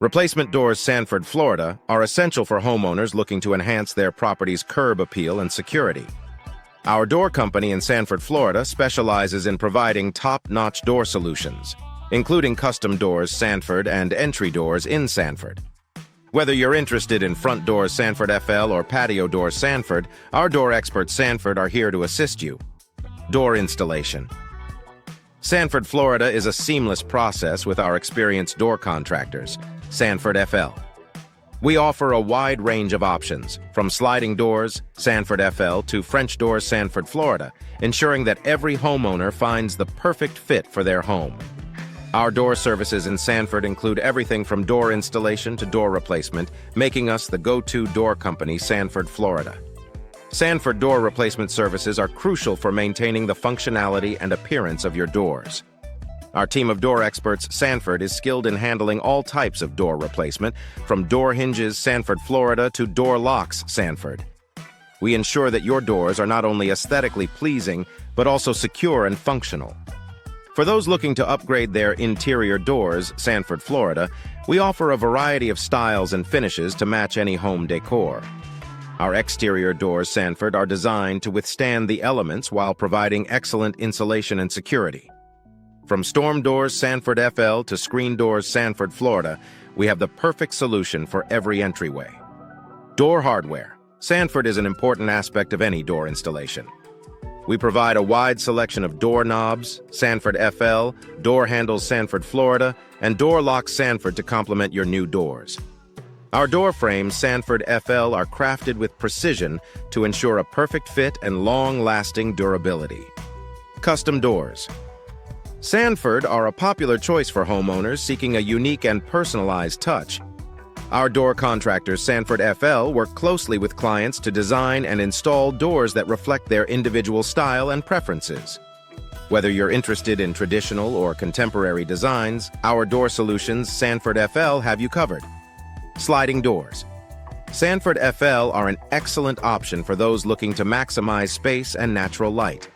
Replacement doors Sanford, Florida are essential for homeowners looking to enhance their property's curb appeal and security. Our door company in Sanford, Florida specializes in providing top-notch door solutions, including custom doors Sanford and entry doors in Sanford. Whether you're interested in front doors Sanford FL or patio doors Sanford, our door experts Sanford are here to assist you. Door installation. Sanford, Florida is a seamless process with our experienced door contractors, Sanford FL. We offer a wide range of options, from sliding doors, Sanford FL, to French doors, Sanford, Florida, ensuring that every homeowner finds the perfect fit for their home. Our door services in Sanford include everything from door installation to door replacement, making us the go-to door company, Sanford, Florida. Sanford door replacement services are crucial for maintaining the functionality and appearance of your doors. Our team of door experts, Sanford, is skilled in handling all types of door replacement, from door hinges, Sanford, Florida, to door locks, Sanford. We ensure that your doors are not only aesthetically pleasing, but also secure and functional. For those looking to upgrade their interior doors, Sanford, Florida, we offer a variety of styles and finishes to match any home decor. Our exterior doors, Sanford, are designed to withstand the elements while providing excellent insulation and security. From storm doors Sanford FL to screen doors Sanford, Florida, we have the perfect solution for every entryway. Door hardware. Sanford is an important aspect of any door installation. We provide a wide selection of door knobs, Sanford FL, door handles Sanford, Florida, and door locks Sanford to complement your new doors. Our door frames Sanford FL are crafted with precision to ensure a perfect fit and long-lasting durability. Custom doors. Sanford are a popular choice for homeowners seeking a unique and personalized touch. Our door contractors, Sanford FL, work closely with clients to design and install doors that reflect their individual style and preferences. Whether you're interested in traditional or contemporary designs, our door solutions, Sanford FL, have you covered. Sliding doors. Sanford FL are an excellent option for those looking to maximize space and natural light.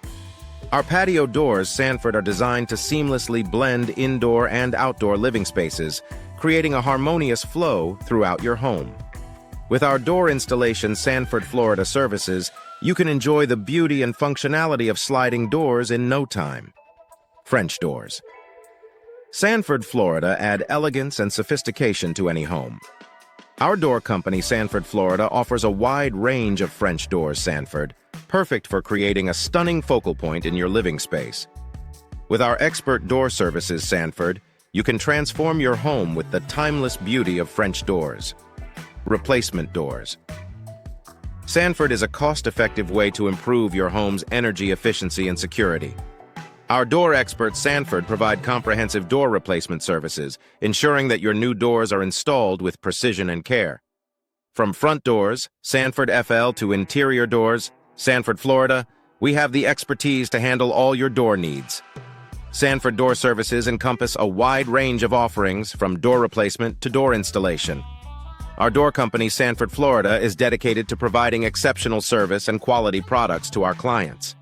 Our patio doors, Sanford, are designed to seamlessly blend indoor and outdoor living spaces, creating a harmonious flow throughout your home. With our door installation Sanford, Florida services, you can enjoy the beauty and functionality of sliding doors in no time. French doors. Sanford, Florida add elegance and sophistication to any home. Our door company, Sanford, Florida, offers a wide range of French doors Sanford, perfect for creating a stunning focal point in your living space. With our expert door services, Sanford, you can transform your home with the timeless beauty of French doors. Replacement doors. Sanford is a cost-effective way to improve your home's energy efficiency and security. Our door experts, Sanford, provide comprehensive door replacement services, ensuring that your new doors are installed with precision and care. From front doors, Sanford FL, to interior doors, Sanford, Florida, we have the expertise to handle all your door needs. Sanford door services encompass a wide range of offerings, from door replacement to door installation. Our door company, Sanford, Florida, is dedicated to providing exceptional service and quality products to our clients.